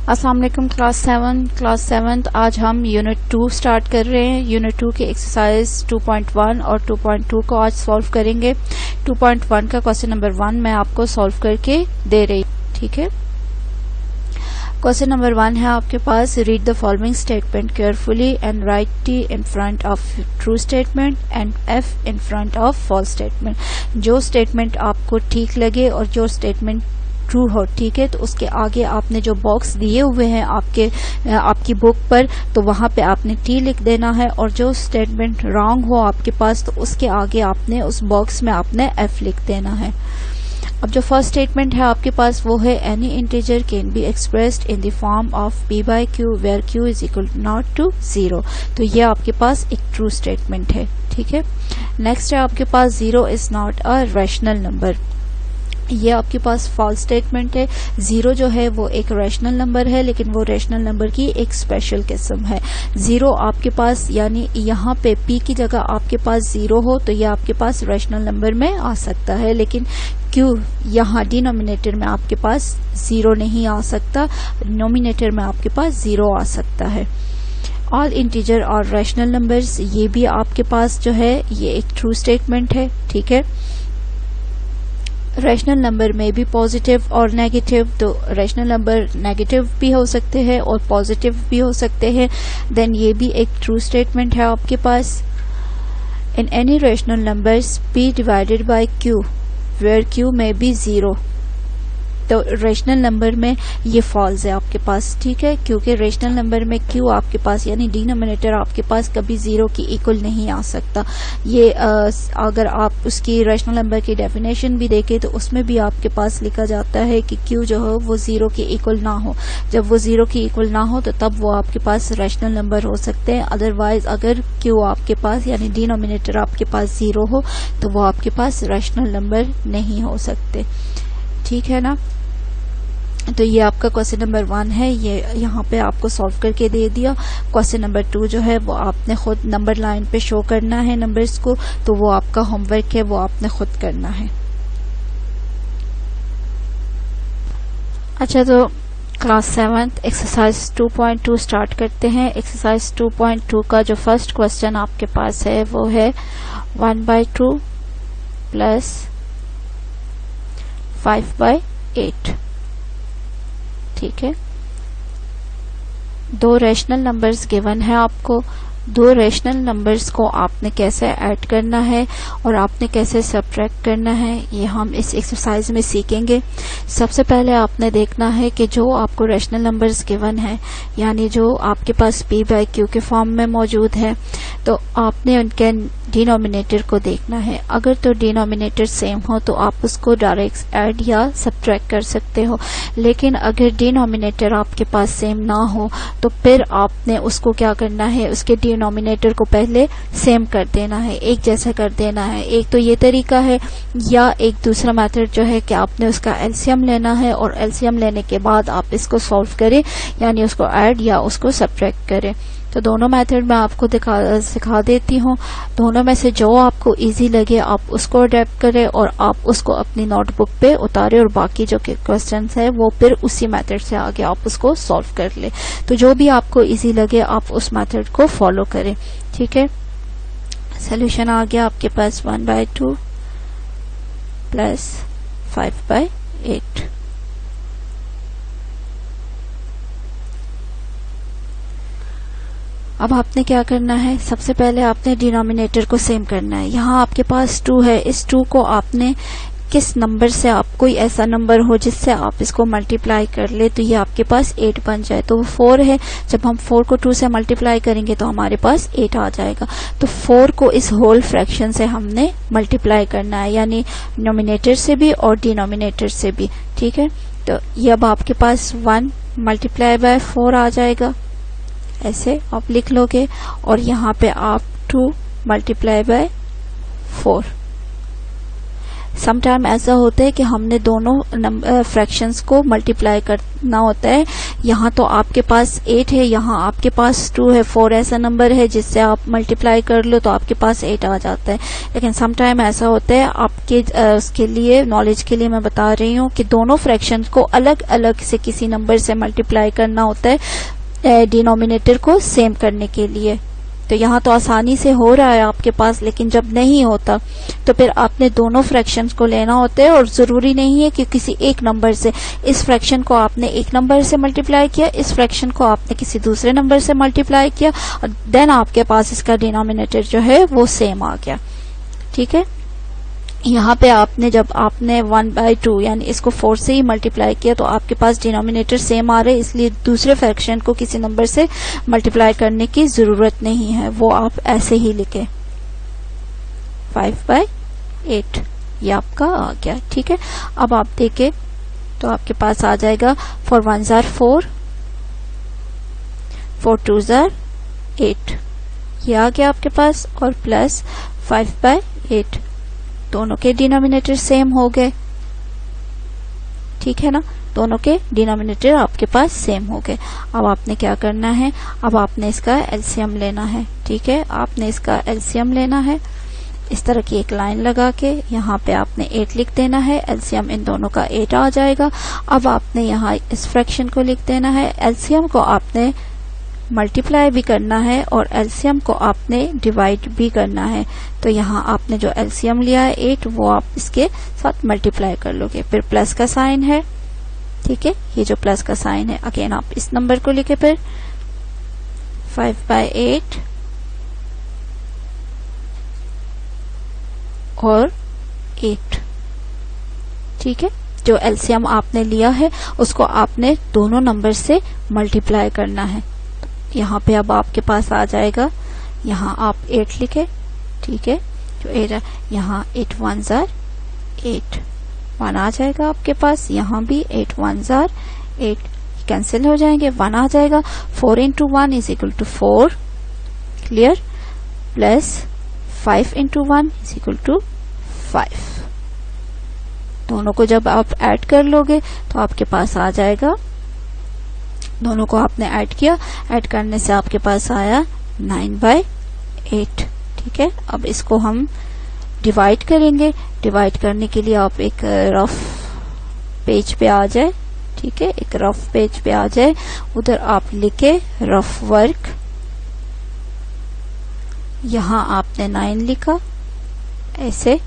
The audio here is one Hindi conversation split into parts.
अस्सलाम वालेकुम क्लास 7 आज हम यूनिट 2 स्टार्ट कर रहे हैं। यूनिट 2 की एक्सरसाइज 2.1 और 2.2 को आज सॉल्व करेंगे। 2.1 का क्वेश्चन नंबर 1 मैं आपको सॉल्व करके दे रही हूँ, ठीक है। क्वेश्चन नंबर 1 है आपके पास, read the following statement carefully and write T in front of true statement and F in front of false statement. जो स्टेटमेंट आपको ठीक लगे और जो स्टेटमेंट ट्रू हो, ठीक है, तो उसके आगे आपने जो बॉक्स दिए हुए हैं आपकी बुक पर, तो वहां पे आपने टी लिख देना है। और जो स्टेटमेंट रॉन्ग हो आपके पास, तो उसके आगे आपने उस बॉक्स में आपने एफ लिख देना है। अब जो फर्स्ट स्टेटमेंट है आपके पास वो है, any integer can be expressed in the form of p by q where q is equal not to 0। तो ये आपके पास एक ट्रू स्टेटमेंट है, ठीक है। नेक्स्ट है आपके पास, 0 is not a rational number. ये आपके पास फॉल्स स्टेटमेंट है। 0 जो है वो एक रैशनल नंबर है, लेकिन वो रैशनल नंबर की एक स्पेशल किस्म है। 0 आपके पास, यानी यहाँ पे p की जगह आपके पास 0 हो तो ये आपके पास रैशनल नंबर में आ सकता है, लेकिन q यहाँ डिनोमिनेटर में आपके पास 0 नहीं आ सकता, नोमिनेटर में आपके पास 0 आ सकता है। ऑल इंटीजर और रैशनल नंबर्स, ये भी आपके पास जो है ये एक ट्रू स्टेटमेंट है, ठीक है। रैशनल नंबर में भी पॉजिटिव और नेगेटिव, तो रैशनल नंबर नेगेटिव भी हो सकते हैं और पॉजिटिव भी हो सकते हैं, देन ये भी एक ट्रू स्टेटमेंट है आपके पास। In any rational numbers p divided by q where q may be 0, तो रैशनल नंबर में ये फॉल्स है आपके पास, ठीक है, क्योंकि रैशनल नंबर में q आपके पास यानी डिनोमिनेटर आपके पास कभी 0 की इक्वल नहीं आ सकता। ये अगर आप उसकी रैशनल नंबर की डेफिनेशन भी देखें तो उसमें भी आपके पास लिखा जाता है कि q जो है वो 0 की इक्वल ना हो। जब वो 0 की इक्वल ना हो तो तब वो आपके पास रैशनल नंबर हो सकते हैं। अदरवाइज अगर q आपके पास यानी डिनोमिनेटर आपके पास 0 हो तो वो आपके पास रैशनल नंबर नहीं हो सकते, ठीक है ना। तो ये आपका क्वेश्चन नंबर 1 है, ये यहाँ पे आपको सॉल्व करके दे दिया। क्वेश्चन नंबर 2 जो है वो आपने खुद नंबर लाइन पे शो करना है नंबर्स को, तो वो आपका होमवर्क है, वो आपने खुद करना है। अच्छा, तो क्लास 7 एक्सरसाइज 2.2 स्टार्ट करते हैं। एक्सरसाइज 2.2 का जो फर्स्ट क्वेश्चन आपके पास है वो है 1/2 प्लस 5/8, ठीक है। दो रैशनल नंबर्स गिवन है आपको। दो रैशनल नंबर्स को आपने कैसे ऐड करना है और आपने कैसे सब्ट्रैक्ट करना है, ये हम इस एक्सरसाइज में सीखेंगे। सबसे पहले आपने देखना है कि जो आपको रैशनल नंबर्स गिवन है, यानी जो आपके पास p बाय q के फॉर्म में मौजूद है, तो आपने उनके डिनोमिनेटर को देखना है। अगर तो डिनोमिनेटर सेम हो तो आप उसको डायरेक्ट ऐड या सब्ट्रैक्ट कर सकते हो, लेकिन अगर डिनोमिनेटर आपके पास सेम ना हो तो फिर आपने उसको क्या करना है, उसके डिनोमिनेटर को पहले सेम कर देना है, एक जैसा कर देना है। एक तो ये तरीका है, या एक दूसरा मेथड जो है कि आपने उसका एलसीएम लेना है और एलसीएम लेने के बाद आप इसको सॉल्व करें, यानी उसको ऐड या उसको सब्ट्रैक्ट करें। तो दोनों मेथड मैं आपको सिखा देती हूँ। दोनों में से जो आपको इजी लगे आप उसको अडेप्ट करें और आप उसको अपनी नोटबुक पे उतारें, और बाकी जो क्वेश्चंस है वो फिर उसी मेथड से आगे आप उसको सॉल्व कर ले। तो जो भी आपको इजी लगे आप उस मेथड को फॉलो करें, ठीक है। सोल्यूशन आ गया आपके पास 1/2 प्लस 5/8। अब आपने क्या करना है, सबसे पहले आपने डिनोमिनेटर को सेम करना है। यहाँ आपके पास 2 है, इस 2 को आपने किस नंबर से, आप कोई ऐसा नंबर हो जिससे आप इसको मल्टीप्लाई कर ले तो ये आपके पास 8 बन जाए। तो वो 4 है, जब हम 4 को 2 से मल्टीप्लाई करेंगे तो हमारे पास 8 आ जाएगा। तो 4 को इस होल फ्रैक्शन से हमने मल्टीप्लाई करना है, यानी नोमिनेटर से भी और डिनोमिनेटर से भी, ठीक है। तो ये अब आपके पास 1 मल्टीप्लाई बाय 4 आ जाएगा, ऐसे आप लिख लोगे, और यहाँ पे आप 2 मल्टीप्लाई बाय 4। समटाइम ऐसा होता है कि हमने दोनों फ्रैक्शंस को मल्टीप्लाई करना होता है, यहाँ तो आपके पास 8 है, यहाँ आपके पास 2 है, 4 ऐसा नंबर है जिससे आप मल्टीप्लाई कर लो तो आपके पास 8 आ जाता है। लेकिन सम टाइम ऐसा होता है, आपके उसके लिए नॉलेज के लिए मैं बता रही हूँ कि दोनों फ्रैक्शंस को अलग अलग से किसी नंबर से मल्टीप्लाई करना होता है डिनोमिनेटर को सेम करने के लिए। तो यहाँ तो आसानी से हो रहा है आपके पास, लेकिन जब नहीं होता तो फिर आपने दोनों फ्रैक्शंस को लेना होता है, और जरूरी नहीं है कि किसी एक नंबर से, इस फ्रैक्शन को आपने एक नंबर से मल्टीप्लाई किया, इस फ्रैक्शन को आपने किसी दूसरे नंबर से मल्टीप्लाई किया, और देन आपके पास इसका डिनोमिनेटर जो है वो सेम आ गया। ठीक है, यहाँ पे आपने जब आपने 1/2 यानी इसको 4 से ही मल्टीप्लाई किया तो आपके पास डिनोमिनेटर सेम आ रहे, इसलिए दूसरे फ्रैक्शन को किसी नंबर से मल्टीप्लाई करने की जरूरत नहीं है, वो आप ऐसे ही लिखे 5/8 ये आपका आ गया। ठीक है, अब आप देखें तो आपके पास आ जाएगा 4 1s are 4, 4 2s are 8 ये आ गया आपके पास, और प्लस 5/8 दोनों के डिनोमिनेटर सेम हो गए। ठीक है ना, दोनों के डिनोमिनेटर आपके पास सेम हो गए। अब आपने क्या करना है, अब आपने इसका एलसीएम लेना है। ठीक है, आपने इसका एलसीएम लेना है, इस तरह की एक लाइन लगा के यहाँ पे आपने 8 लिख देना है, एलसीएम इन दोनों का 8 आ जाएगा। अब आपने यहाँ इस फ्रैक्शन को लिख देना है, एलसीएम को आपने मल्टीप्लाई भी करना है और एलसीएम को आपने डिवाइड भी करना है। तो यहाँ आपने जो एलसीएम लिया है 8 वो आप इसके साथ मल्टीप्लाई कर लोगे, फिर प्लस का साइन है। ठीक है, ये जो प्लस का साइन है अगेन आप इस नंबर को लिखे, फिर 5/8 और 8। ठीक है, जो एलसीएम आपने लिया है उसको आपने दोनों नंबर से मल्टीप्लाई करना है। यहाँ पे अब आपके पास आ जाएगा, यहाँ आप 8 लिखे। ठीक है, जो 8 यहाँ 8 1s are 8 1 आ जाएगा आपके पास, यहाँ भी 8 1s are 8 कैंसिल हो जाएंगे, 1 आ जाएगा। 4 into 1 is equal to 4 clear, plus 5 into 1 is equal to 5। दोनों को जब आप ऐड कर लोगे तो आपके पास आ जाएगा, दोनों को आपने ऐड किया, ऐड करने से आपके पास आया 9/8। ठीक है, अब इसको हम डिवाइड करेंगे। डिवाइड करने के लिए आप एक रफ पेज पे आ जाए। ठीक है, एक रफ पेज पे आ जाए, उधर आप लिखे रफ वर्क, यहाँ आपने 9 लिखा ऐसे,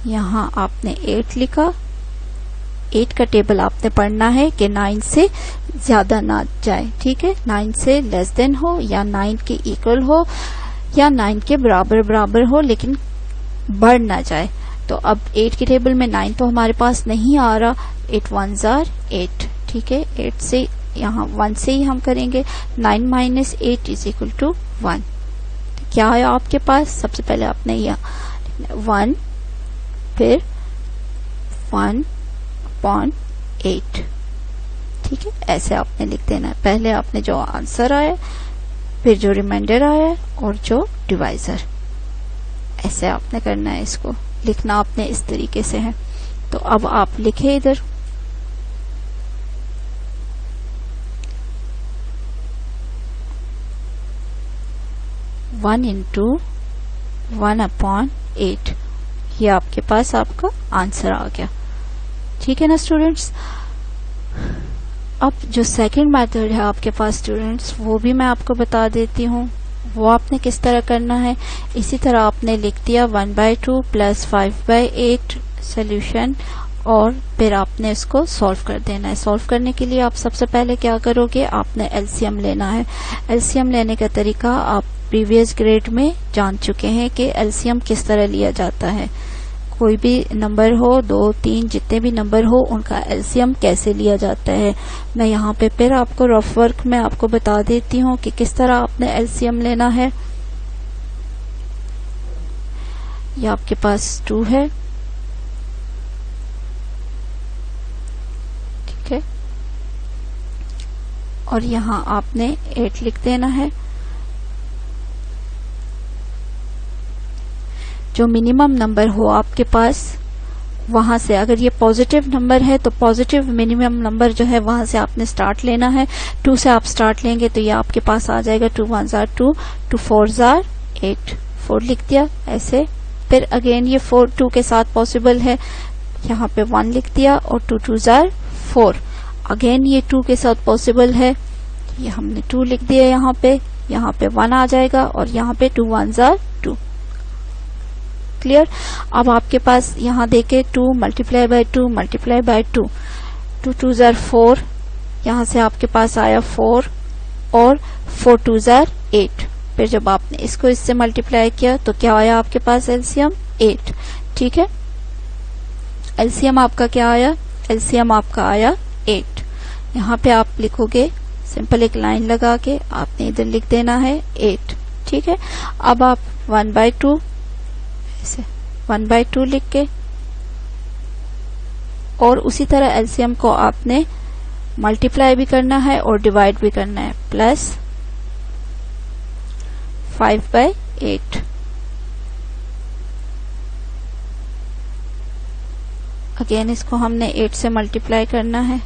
यहाँ आपने 8 लिखा। 8 का टेबल आपने पढ़ना है कि 9 से ज्यादा ना जाए। ठीक है, 9 से लेस देन हो या 9 के इक्वल हो या 9 के बराबर हो, लेकिन बढ़ ना जाए। तो अब 8 के टेबल में 9 तो हमारे पास नहीं आ रहा, 8 1s are 8। ठीक है, 8 से यहाँ 1 से ही हम करेंगे, 9 minus 8 is equal to 1। तो क्या है आपके पास, सबसे पहले आपने यहाँ 1 फिर 1/8। ठीक है, ऐसे आपने लिख देना है, पहले आपने जो आंसर आया, फिर जो रिमाइंडर आया और जो डिवाइजर, ऐसे आपने करना है। इसको लिखना आपने इस तरीके से है। तो अब आप लिखे इधर 1 into 1/8, ये आपके पास आपका आंसर आ गया। ठीक है ना स्टूडेंट्स। अब जो सेकंड मेथड है आपके पास स्टूडेंट्स, वो भी मैं आपको बता देती हूँ, वो आपने किस तरह करना है। इसी तरह आपने लिख दिया 1/2 प्लस 5/8 सोल्यूशन, और फिर आपने इसको सॉल्व कर देना है। सॉल्व करने के लिए आप सबसे पहले क्या करोगे, आपने एलसीएम लेना है। एलसीएम लेने का तरीका आप प्रीवियस ग्रेड में जान चुके हैं कि एलसीएम किस तरह लिया जाता है। कोई भी नंबर हो, 2 3 जितने भी नंबर हो, उनका एलसीएम कैसे लिया जाता है। मैं यहाँ पे फिर आपको रफ वर्क में आपको बता देती हूँ कि किस तरह आपने एलसीएम लेना है। ये आपके पास 2 है। ठीक है, और यहाँ आपने 8 लिख देना है। जो मिनिमम नंबर हो आपके पास वहां से अगर ये पॉजिटिव नंबर है तो पॉजिटिव मिनिमम नंबर जो है वहां से आपने स्टार्ट लेना है। 2 से आप स्टार्ट लेंगे तो ये आपके पास आ जाएगा 2 1s are 2, 2 4s are 8, 4 लिख दिया ऐसे। फिर अगेन ये 4 2 के साथ पॉसिबल है, यहाँ पे 1 लिख दिया और 2 2s are 4। अगेन ये 2 के साथ पॉसिबल है, ये हमने 2 लिख दिया यहाँ पे 1 आ जाएगा और यहाँ पे 2 1s are 2। क्लियर। अब आपके पास यहाँ देखे 2 multiply bye 2 multiply bye 2, 2 2s are 4, यहाँ से आपके पास आया 4 और 4 2s are 8। फिर जब आपने इसको इससे मल्टीप्लाई किया तो क्या आया आपके पास एलसीएम 8। ठीक है, एलसीएम आपका क्या आया, एलसीएम आपका आया 8। यहाँ पे आप लिखोगे सिंपल एक लाइन लगा के आपने इधर लिख देना है 8। ठीक है, अब आप 1/2 ऐसे 1/2 लिख के और उसी तरह एलसीएम को आपने मल्टीप्लाई भी करना है और डिवाइड भी करना है, प्लस 5/8। अगेन इसको हमने 8 से मल्टीप्लाई करना है।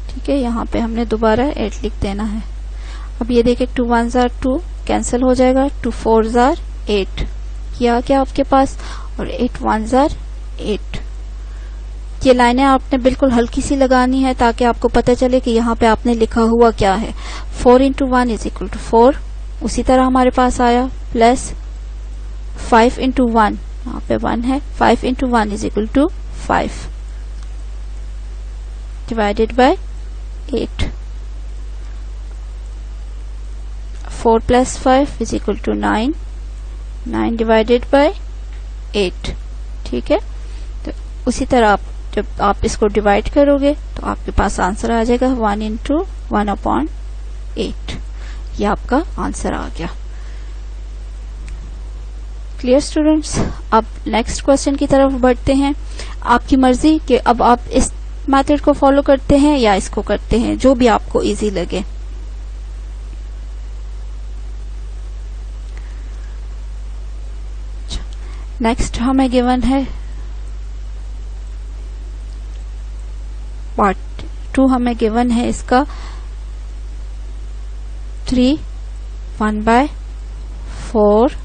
ठीक है, यहाँ पे हमने दोबारा 8 लिख देना है। अब ये देखिए 2 1s are 2 कैंसिल हो जाएगा, 2 4s are 8 ये आ गया आपके पास और 8 1s are 8। ये लाइनें आपने बिल्कुल हल्की सी लगानी है ताकि आपको पता चले कि यहाँ पे आपने लिखा हुआ क्या है। 4 into 1 is equal to 4, उसी तरह हमारे पास आया, प्लस 5 into 1 यहाँ पे 1 है, 5 into 1 is equal to 5 divided by 8। 4 plus 5 is equal to 9, 9 divided by 8। ठीक है, तो उसी तरह आप जब आप इसको डिवाइड करोगे तो आपके पास आंसर आ जाएगा 1 into 1/8। ये आपका आंसर आ गया। क्लियर स्टूडेंट्स, अब नेक्स्ट क्वेश्चन की तरफ बढ़ते हैं। आपकी मर्जी कि अब आप इस मेथड को फॉलो करते हैं या इसको करते हैं, जो भी आपको इजी लगे। नेक्स्ट हमें गिवन है पार्ट 2, हमें गिवन है इसका 3 1/4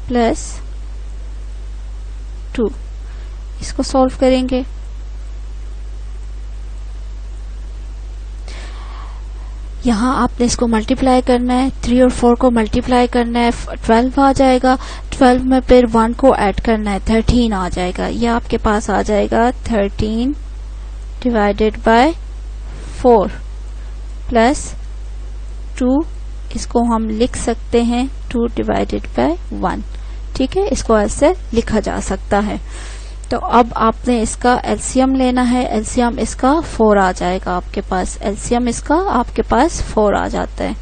प्लस 2। इसको सॉल्व करेंगे। यहाँ आपने इसको मल्टीप्लाई करना है, 3 और 4 को मल्टीप्लाई करना है, 12 आ जाएगा। 12 में फिर 1 को ऐड करना है, 13 आ जाएगा। ये आपके पास आ जाएगा 13 डिवाइडेड बाय 4 प्लस 2। इसको हम लिख सकते हैं 2 डिवाइडेड बाय 1। ठीक है, इसको ऐसे लिखा जा सकता है। तो अब आपने इसका एलसीएम लेना है, एलसीएम इसका 4 आ जाएगा आपके पास, एलसीएम इसका आपके पास 4 आ जाता है।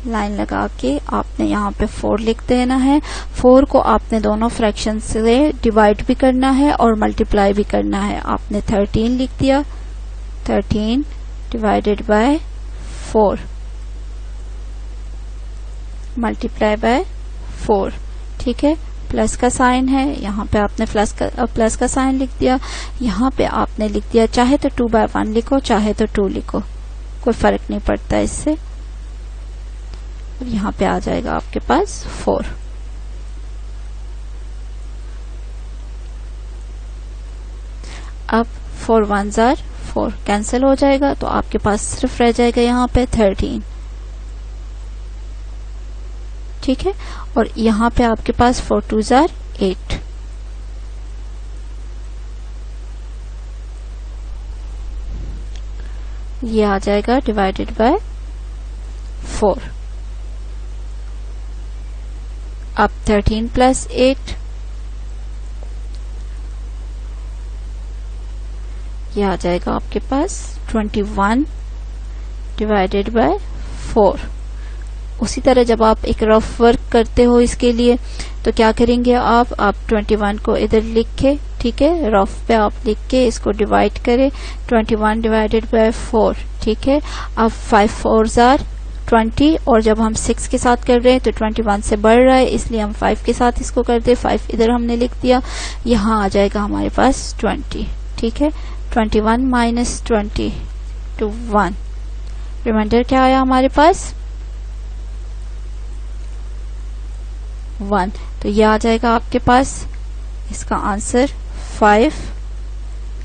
लाइन लगा के आपने यहाँ पे 4 लिख देना है। 4 को आपने दोनों फ्रैक्शन से डिवाइड भी करना है और मल्टीप्लाई भी करना है। आपने 13 लिख दिया, 13 डिवाइडेड बाय 4 मल्टीप्लाई बाय 4। ठीक है, प्लस का साइन है, यहाँ पे आपने प्लस का साइन लिख दिया। यहाँ पे आपने लिख दिया, चाहे तो 2/1 लिखो चाहे तो 2 लिखो, कोई फर्क नहीं पड़ता इससे। और यहाँ पे आ जाएगा आपके पास 4। अब 4 1s are 4 कैंसिल हो जाएगा, तो आपके पास सिर्फ रह जाएगा यहाँ पे 13। ठीक है, और यहाँ पे आपके पास 4 2s are 8। ये आ जाएगा डिवाइडेड बाय 4। अब 13 प्लस 8 ये आ जाएगा आपके पास 21 डिवाइडेड बाय 4। उसी तरह जब आप एक रफ वर्क करते हो इसके लिए तो क्या करेंगे आप 21 को इधर लिख के, ठीक है, रफ पे आप लिख के इसको डिवाइड करें, 21 डिवाइडेड बाय 4। ठीक है, अब 5 4s are 20 और जब हम 6 के साथ कर रहे हैं तो 21 से बढ़ रहा है, इसलिए हम 5 के साथ इसको कर दे। 5 इधर हमने लिख दिया, यहाँ आ जाएगा हमारे पास 20। ठीक है, 21 माइनस 20 to 1, रिमाइंडर क्या आया हमारे पास 1। तो ये आ जाएगा आपके पास इसका आंसर 5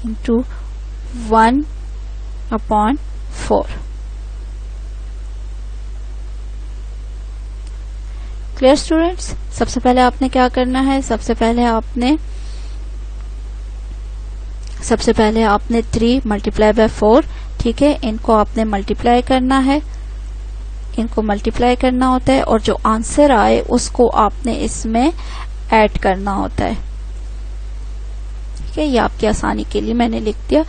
into 1/4। Clear students? सबसे पहले आपने क्या करना है, सबसे पहले आपने 3 मल्टीप्लाई बाय 4, ठीक है, इनको आपने मल्टीप्लाई करना है, इनको मल्टीप्लाई करना होता है और जो आंसर आए उसको आपने इसमें ऐड करना होता है। ठीक है, ये आपकी आसानी के लिए मैंने लिख दिया।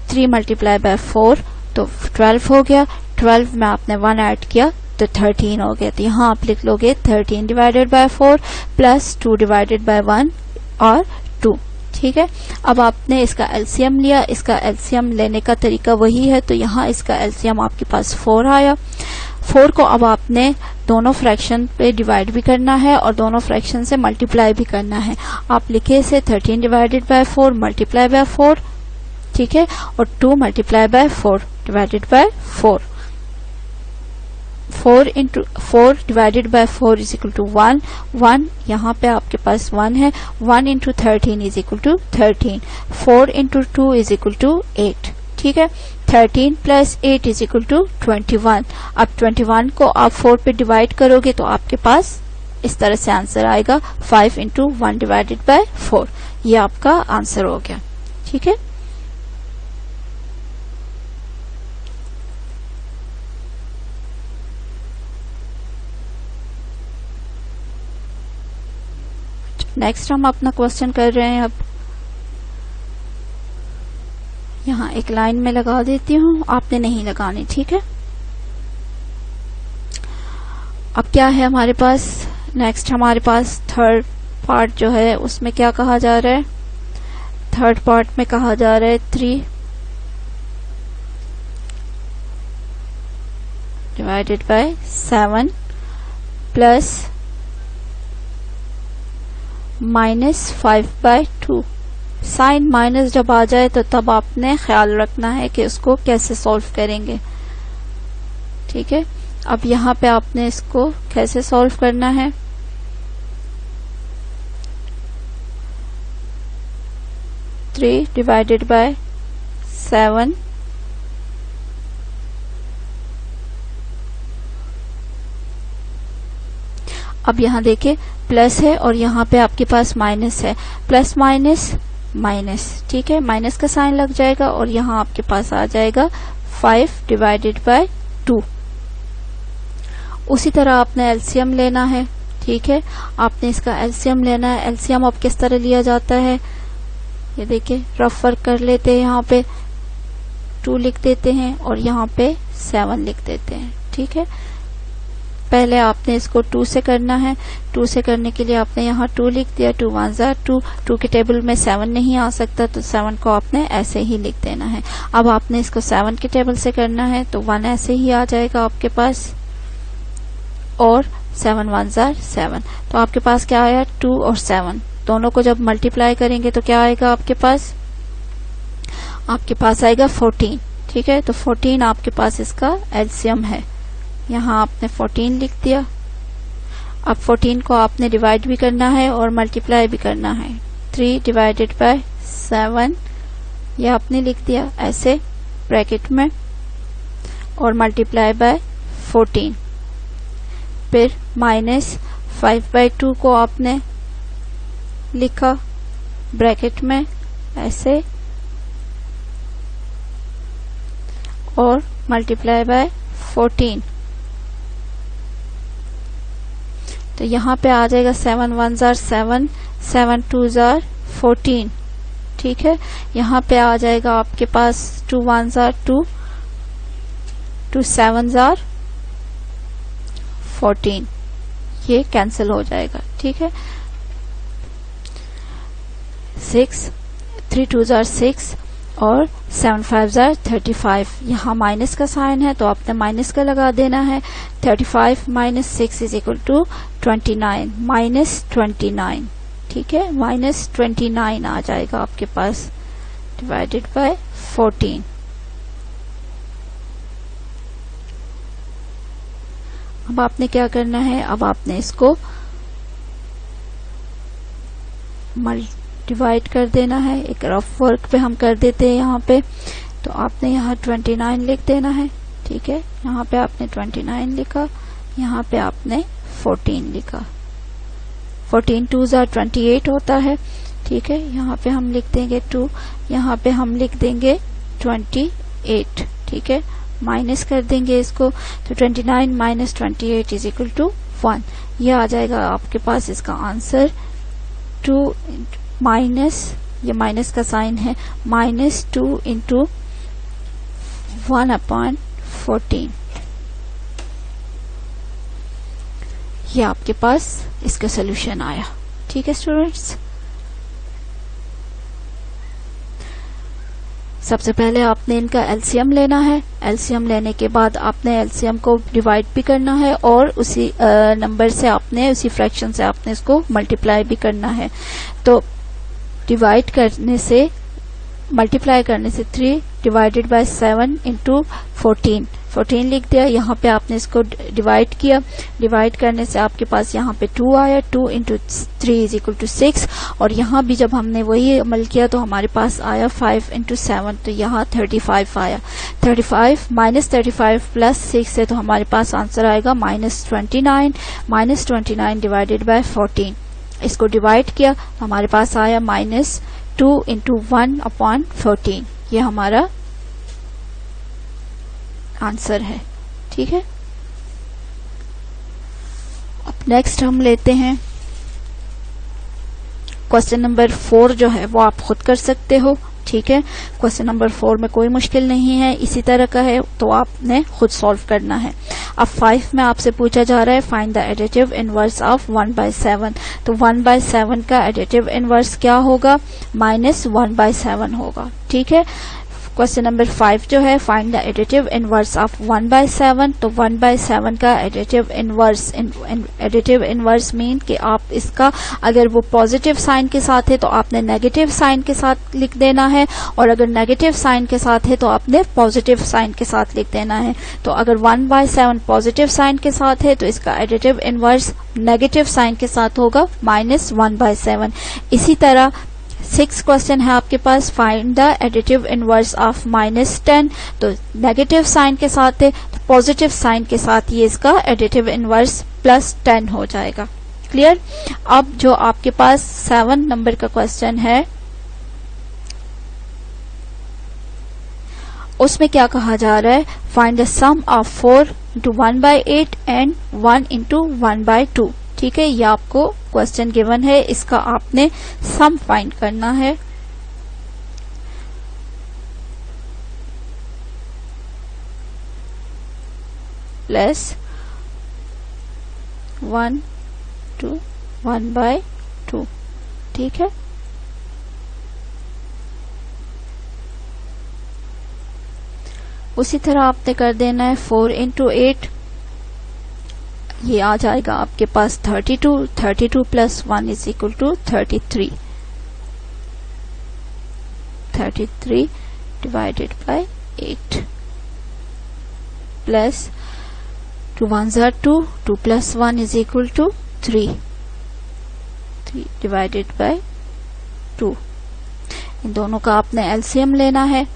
3 मल्टीप्लाई बाय 4 तो 12 हो गया, 12 में आपने 1 ऐड किया तो 13 हो गया। तो यहाँ आप लिख लोगे 13 divided by 4 plus 2 divided by 1 और 2। ठीक है, अब आपने इसका एलसीएम लिया, इसका एलसीएम लेने का तरीका वही है, तो यहाँ इसका एलसीएम आपके पास 4 आया। 4 को अब आपने दोनों फ्रैक्शन पे डिवाइड भी करना है और दोनों फ्रैक्शन से मल्टीप्लाई भी करना है। आप लिखे इसे 13 डिवाइडेड बाय 4 मल्टीप्लाई बाय 4, ठीक है, और 2 multiply by 4 divided by 4। 4 divided by 4 is equal to 1। 1 यहाँ पे आपके पास 1 है। 1 into 13 is equal to 13। 4 into 2 is equal to 8। ठीक है, 13 प्लस 8 इज इक्वल टू 21। अब 21 को आप 4 पे डिवाइड करोगे तो आपके पास इस तरह से आंसर आएगा 5 इंटू 1 डिवाइडेड बाय 4। ये आपका आंसर हो गया। ठीक है, नेक्स्ट हम अपना क्वेश्चन कर रहे हैं। अब यहाँ एक लाइन में लगा देती हूँ, आपने नहीं लगानी। ठीक है, अब क्या है हमारे पास, नेक्स्ट हमारे पास थर्ड पार्ट जो है उसमें क्या कहा जा रहा है, थर्ड पार्ट में कहा जा रहा है 3 divided by 7 plus -5/2। Sign minus जब आ जाए तो तब आपने ख्याल रखना है कि उसको कैसे सॉल्व करेंगे। ठीक है, अब यहाँ पे आपने इसको कैसे सॉल्व करना है, थ्री डिवाइडेड बाय 7 अब यहाँ देखिए प्लस है और यहाँ पे आपके पास माइनस है, प्लस माइनस माइनस। ठीक है, माइनस का साइन लग जाएगा और यहाँ आपके पास आ जाएगा 5 डिवाइडेड बाय 2। उसी तरह आपने एलसीएम लेना है। ठीक है, आपने इसका एलसीएम लेना है। एलसीएम अब किस तरह लिया जाता है, ये देखिए रफ वर्क कर लेते हैं। यहाँ पे 2 लिख देते हैं और यहाँ पे 7 लिख देते हैं। ठीक है, पहले आपने इसको 2 से करना है। 2 से करने के लिए आपने यहाँ 2 लिख दिया, 2 1 ज़ा 2। 2 के टेबल में 7 नहीं आ सकता तो 7 को आपने ऐसे ही लिख देना है। अब आपने इसको 7 के टेबल से करना है तो 1 ऐसे ही आ जाएगा आपके पास और 7 1 ज़ा 7। तो आपके पास क्या आया, 2 और 7 दोनों को जब मल्टीप्लाई करेंगे तो क्या आएगा आपके पास, आपके पास आएगा 14। ठीक है, तो 14 आपके पास इसका एलसीएम है। यहाँ आपने 14 लिख दिया। अब 14 को आपने डिवाइड भी करना है और मल्टीप्लाई भी करना है। 3 डिवाइडेड बाय 7 ये आपने लिख दिया ऐसे ब्रैकेट में और मल्टीप्लाई बाय 14। फिर -5/2 को आपने लिखा ब्रैकेट में ऐसे और मल्टीप्लाई बाय 14। तो यहाँ पे आ जाएगा 7 1 ज़ा 7, 7 2 ज़ा 14। ठीक है, यहाँ पे आ जाएगा आपके पास 2 1 ज़ा 2, 2 7 ज़ा 14, ये कैंसिल हो जाएगा। ठीक है, 6 3 2 ज़ा 6 और 7 5 35। यहाँ माइनस का साइन है तो आपने माइनस का लगा देना है। 35 minus 6 is equal to 29, minus 29। ठीक है, माइनस 29 आ जाएगा आपके पास, डिवाइडेड बाय 14। अब आपने क्या करना है, अब आपने इसको डिवाइड कर देना है। एक रफ वर्क पे हम कर देते हैं यहाँ पे। तो आपने यहाँ 29 लिख देना है। ठीक है, यहाँ पे आपने 29 लिखा, यहाँ पे आपने 14 लिखा। 14 2s are 28 होता है। ठीक है, यहाँ पे हम लिख देंगे 2, यहाँ पे हम लिख देंगे 28। ठीक है, माइनस कर देंगे इसको, तो 29 माइनस 28 इज इक्वल टू 1। ये आ जाएगा आपके पास इसका आंसर। 2 माइनस, ये माइनस का साइन है, माइनस 2 इंटू 1/14। ये आपके पास इसका सोल्यूशन आया। ठीक है स्टूडेंट्स, सबसे पहले आपने इनका एलसीएम लेना है। एलसीएम लेने के बाद आपने एलसीएम को डिवाइड भी करना है और उसी नंबर से आपने, उसी फ्रैक्शन से आपने इसको मल्टीप्लाई भी करना है। तो डिवाइड करने से, मल्टीप्लाई करने से 3 डिवाइडेड बाय 7 इंटू 14 लिख दिया। यहाँ पे आपने इसको डिवाइड किया, डिवाइड करने से आपके पास यहाँ पे 2 आया। 2 इंटू 3 इज इक्वल टू 6। और यहाँ भी जब हमने वही अमल किया तो हमारे पास आया 5 इंटू 7, तो यहाँ 35 आया। 35 माइनस 35 प्लस 6 है तो हमारे पास आंसर आएगा माइनस 29। Minus 29 divided by 14। इसको डिवाइड किया तो हमारे पास आया माइनस 2 इंटू 1/14। ये हमारा आंसर है। ठीक है, अब नेक्स्ट हम लेते हैं क्वेश्चन नंबर 4 जो है वो आप खुद कर सकते हो। ठीक है, क्वेश्चन नंबर 4 में कोई मुश्किल नहीं है, इसी तरह का है तो आपने खुद सॉल्व करना है। अब 5 में आपसे पूछा जा रहा है find the additive inverse of 1/7। तो 1/7 का एडिटिव इनवर्स क्या होगा, माइनस 1/7 होगा। ठीक है, क्वेश्चन नंबर 5 जो है find the additive inverse of 1/7। तो 1/7 का एडिटिव इनवर्स मीन कि आप इसका, अगर वो पॉजिटिव साइन के साथ है तो आपने नेगेटिव साइन के साथ लिख देना है, और अगर नेगेटिव साइन के साथ है तो आपने पॉजिटिव साइन के साथ लिख देना है। तो अगर 1/7 पॉजिटिव साइन के साथ है तो इसका एडिटिव इनवर्स नेगेटिव साइन के साथ होगा, माइनस 1/7। इसी तरह 6 क्वेश्चन है आपके पास, find the additive inverse of -10। तो नेगेटिव साइन के साथ है तो पॉजिटिव साइन के साथ ये इसका एडिटिव इनवर्स +10 हो जाएगा। क्लियर। अब जो आपके पास 7 नंबर का क्वेश्चन है उसमें क्या कहा जा रहा है, find the sum of 4 into 1/8 and 1 into 1/2। ठीक है, ये आपको क्वेश्चन गिवन है, इसका आपने सम फाइंड करना है। Plus 1 to 1/2। ठीक है, उसी तरह आपने कर देना है 4 इंटू 8, ये आ जाएगा आपके पास 32। 32 plus 1 is equal to 33। 33 divided by 8 plus 2 1s are 2, 2 plus 1 is equal to 3। 3 divided by 2। इन दोनों का आपने एलसीएम लेना है।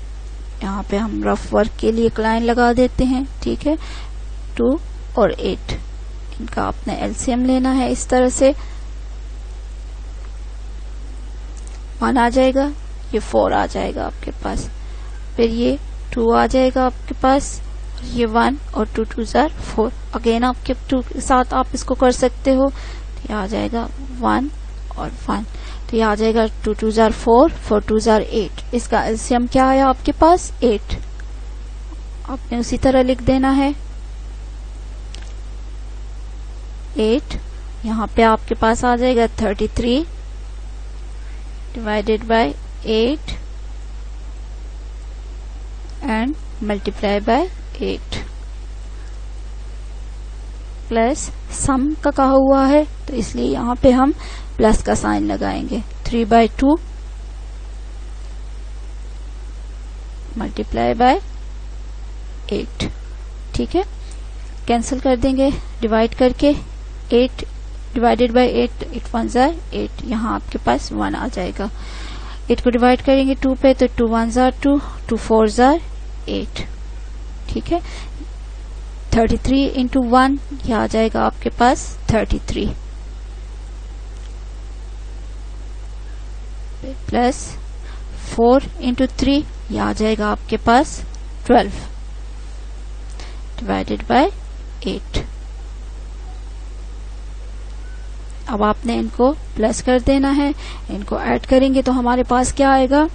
यहाँ पे हम रफ वर्क के लिए एक लाइन लगा देते हैं। ठीक है, 2 और 8 इनका आपने एलसीएम लेना है। इस तरह से 1 आ जाएगा, ये 4 आ जाएगा आपके पास, फिर ये 2 आ जाएगा आपके पास, ये 1 और 2 2s are 4। अगेन आपके 2 के साथ आप इसको कर सकते हो, तो ये आ जाएगा 1 और 1, तो ये आ जाएगा 2 2s are 4, 4 2s are 8। इसका एलसीएम क्या आया आपके पास, 8। आपने उसी तरह लिख देना है 8। यहाँ पे आपके पास आ जाएगा 33 divided by 8 and multiply by 8 plus सम का कहा हुआ है तो इसलिए यहाँ पे हम प्लस का साइन लगाएंगे 3/2 मल्टीप्लाई बाय 8। ठीक है, कैंसिल कर देंगे डिवाइड करके 8 डिवाइडेड बाय 8 8 1 जार 8 यहाँ आपके पास 1 आ जाएगा। 8 को डिवाइड करेंगे 2 पे तो 2 1 जार 2 2 4 जार 8। ठीक है, 33 इंटू 1 ये आ जाएगा आपके पास 33 प्लस 4 इंटू 3 ये आ जाएगा आपके पास 12 डिवाइडेड बाय 8। अब आपने इनको प्लस कर देना है, इनको ऐड करेंगे तो हमारे पास क्या आएगा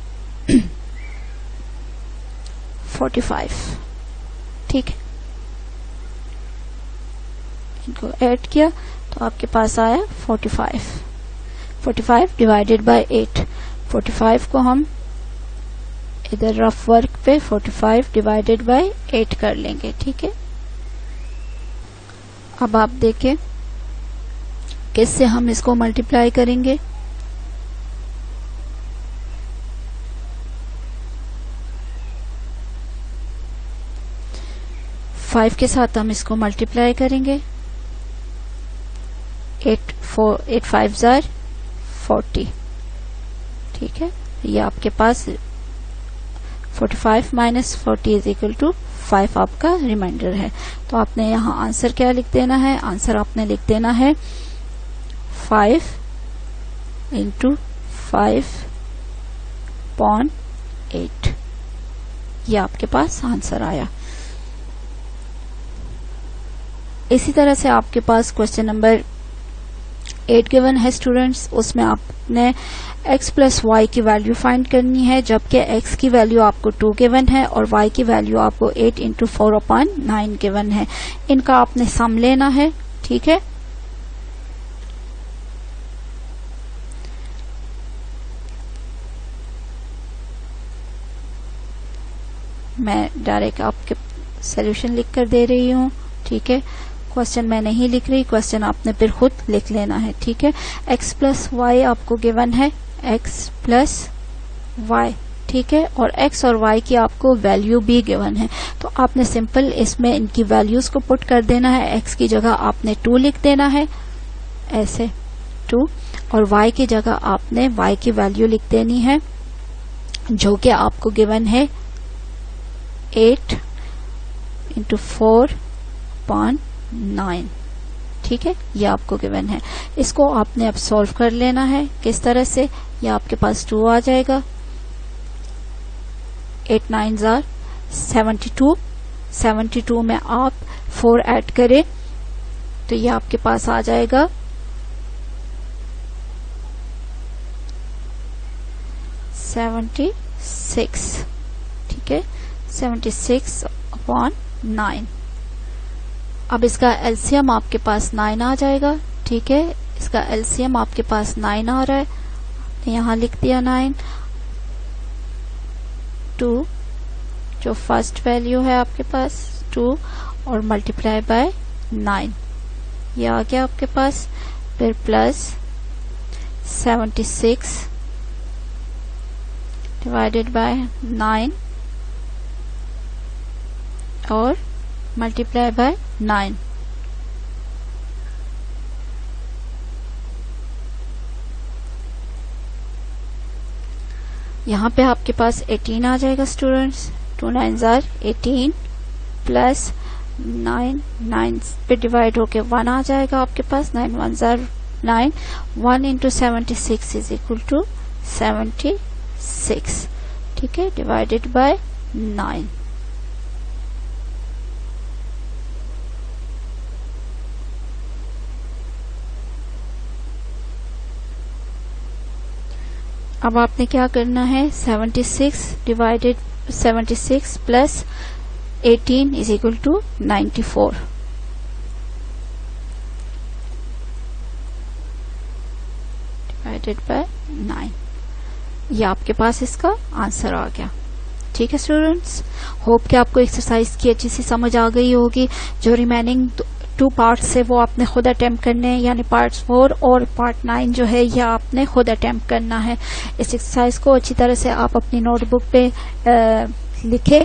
45। ठीक है, इनको ऐड किया तो आपके पास आया 45 45 डिवाइडेड बाय 8। 45 को हम इधर रफ वर्क पे 45 डिवाइडेड बाय 8 कर लेंगे। ठीक है, अब आप देखें किससे हम इसको मल्टीप्लाई करेंगे। फाइव के साथ हम इसको मल्टीप्लाई करेंगे 8 5 जार 40। ठीक है, ये आपके पास 45 माइनस 40 इज इक्वल टू 5 आपका रिमाइंडर है। तो आपने यहाँ आंसर क्या लिख देना है, आंसर आपने लिख देना है 5 इंटू 5/8। ये आपके पास आंसर आया। इसी तरह से आपके पास क्वेश्चन नंबर 8 गिवन है स्टूडेंट्स, उसमें आपने x प्लस वाई की वैल्यू फाइंड करनी है, जबकि x की वैल्यू आपको 2 गिवन है और y की वैल्यू आपको 8 इंटू 4/9 गिवन है। इनका आपने सम लेना है। ठीक है, मैं डायरेक्ट आपके सॉल्यूशन लिख कर दे रही हूँ। ठीक है, क्वेश्चन मैं नहीं लिख रही, क्वेश्चन आपने फिर खुद लिख लेना है। ठीक है, x प्लस वाई आपको गिवन है, x प्लस वाई। ठीक है, और x और y की आपको वैल्यू भी गिवन है, तो आपने सिंपल इसमें इनकी वैल्यूज को पुट कर देना है। x की जगह आपने 2 लिख देना है ऐसे 2, और y की जगह आपने y की वैल्यू लिख देनी है जो कि आपको गिवन है 8 इंटू 4/9। ठीक है, ये आपको गिवन है। इसको आपने अब सॉल्व कर लेना है। किस तरह से, ये आपके पास 2 आ जाएगा, 8 9 जार 72, 72 में आप 4 ऐड करें तो ये आपके पास आ जाएगा 76। ठीक है, 76/9। अब इसका एलसीएम आपके पास 9 आ जाएगा। ठीक है, इसका एलसीएम आपके पास 9 आ रहा है, यहाँ लिख दिया 9। 2 जो फर्स्ट वैल्यू है आपके पास 2 और मल्टीप्लाई बाय 9, ये आ गया आपके पास। फिर प्लस 76 डिवाइडेड बाय 9 और मल्टीप्लाई बाय 9। यहाँ पे आपके पास 18 आ जाएगा स्टूडेंट्स। 2 9 जार 18 प्लस 9 9 पे डिवाइड होके 1 आ जाएगा आपके पास। 9 1 जार 9, 1 इंटू 76 इज इक्वल टू 76। ठीक है, डिवाइडेड बाय 9। अब आपने क्या करना है, 76 plus 18 is equal to 94। Divided by 9, ये आपके पास इसका आंसर आ गया। ठीक है स्टूडेंट्स, होप कि आपको एक्सरसाइज की अच्छी सी समझ आ गई होगी। जो रिमेनिंग 2 पार्ट्स है वो आपने खुद अटेम्प्ट करने हैं, यानी पार्ट 4 और पार्ट 9 जो है यह आपने खुद अटेम्प्ट करना है। इस एक्सरसाइज को अच्छी तरह से आप अपनी नोटबुक पे लिखें